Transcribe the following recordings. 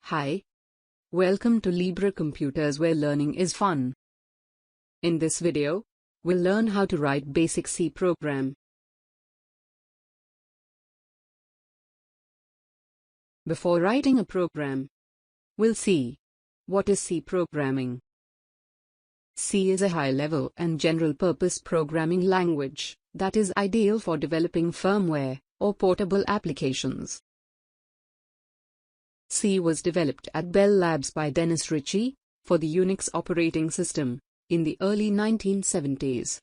Hi. Welcome to Libre Computers, where learning is fun. In this video, we'll learn how to write basic C program. Before writing a program, we'll see what is C programming. C is a high-level and general-purpose programming language that is ideal for developing firmware or portable applications. C was developed at Bell Labs by Dennis Ritchie for the Unix operating system in the early 1970s.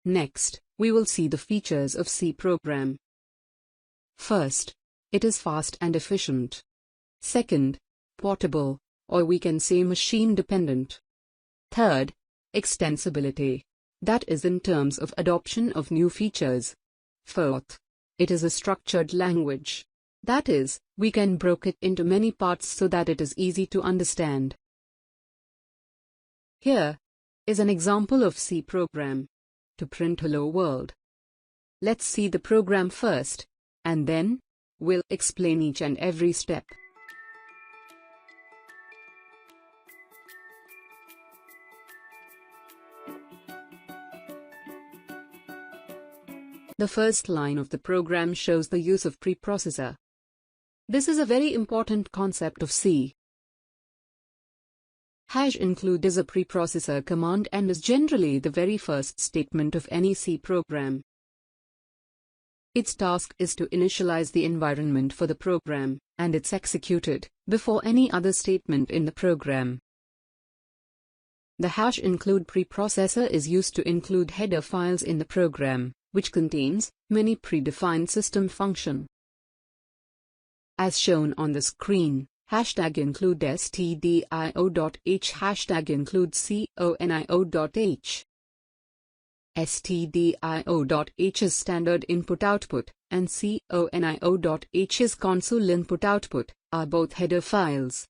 Next, we will see the features of C program. First, it is fast and efficient. Second, portable, or we can say machine-dependent. Third, extensibility, that is in terms of adoption of new features. Fourth, it is a structured language. That is, we can break it into many parts so that it is easy to understand. Here is an example of C program to print "Hello World." Let's see the program first, and then we'll explain each and every step. The first line of the program shows the use of preprocessor. This is a very important concept of C. #include is a preprocessor command and is generally the very first statement of any C program. Its task is to initialize the environment for the program, and it's executed before any other statement in the program. The #include preprocessor is used to include header files in the program, which contains many predefined system functions. As shown on the screen, #include stdio.h, #include conio.h. stdio.h is standard input-output, and conio.h is console input-output, are both header files.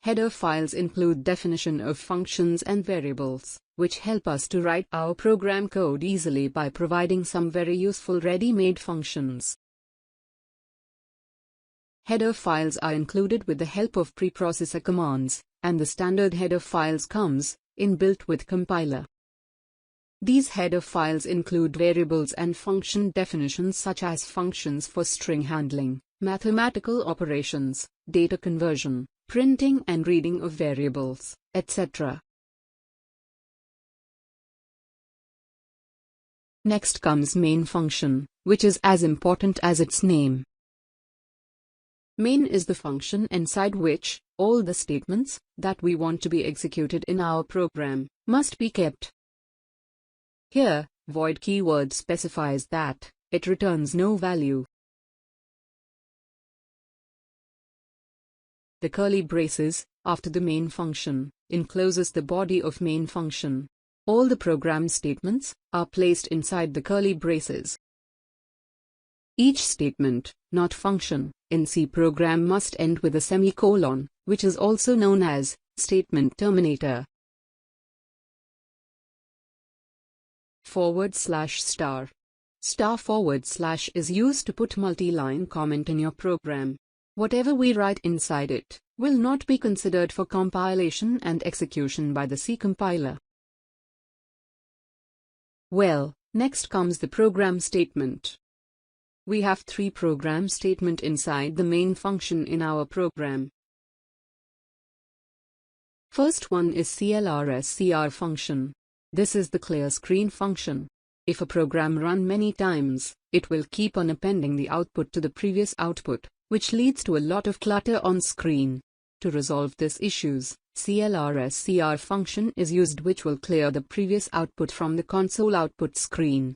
Header files include definition of functions and variables, which help us to write our program code easily by providing some very useful ready-made functions. Header files are included with the help of preprocessor commands, and the standard header files comes inbuilt with compiler. These header files include variables and function definitions such as functions for string handling, mathematical operations, data conversion, printing and reading of variables, etc. Next comes main function, which is as important as its name. Main is the function inside which all the statements that we want to be executed in our program must be kept. Here, void keyword specifies that it returns no value. The curly braces after the main function encloses the body of main function. All the program statements are placed inside the curly braces. Each statement, not function, in C program must end with a semicolon, which is also known as statement terminator. /**. */ is used to put multi-line comment in your program. Whatever we write inside it will not be considered for compilation and execution by the C compiler. Well, next comes the program statement. We have 3 program statements inside the main function in our program. First one is clrscr function. This is the clear screen function. If a program runs many times, it will keep on appending the output to the previous output, which leads to a lot of clutter on screen. To resolve these issues, clrscr function is used, which will clear the previous output from the console output screen.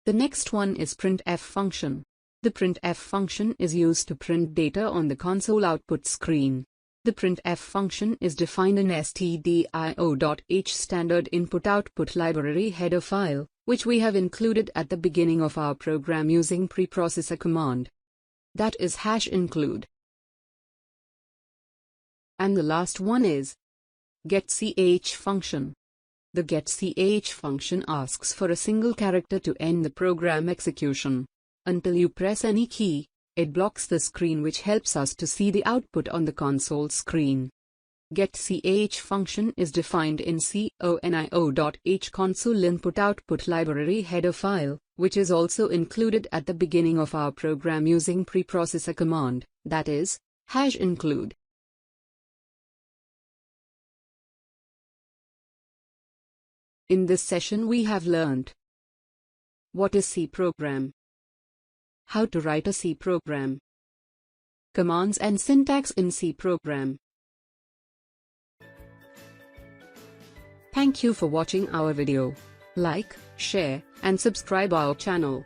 The next one is printf function. The printf function is used to print data on the console output screen. The printf function is defined in stdio.h standard input-output library header file, which we have included at the beginning of our program using preprocessor command. That is #include. And the last one is getch function. The getCH function asks for a single character to end the program execution. Until you press any key, it blocks the screen, which helps us to see the output on the console screen. getCH function is defined in conio.h console input-output library header file, which is also included at the beginning of our program using preprocessor command, that is, #include. In this session we have learned what is C program, how to write a C program, commands and syntax in C program. Thank you for watching our video. Like, share, and subscribe our channel.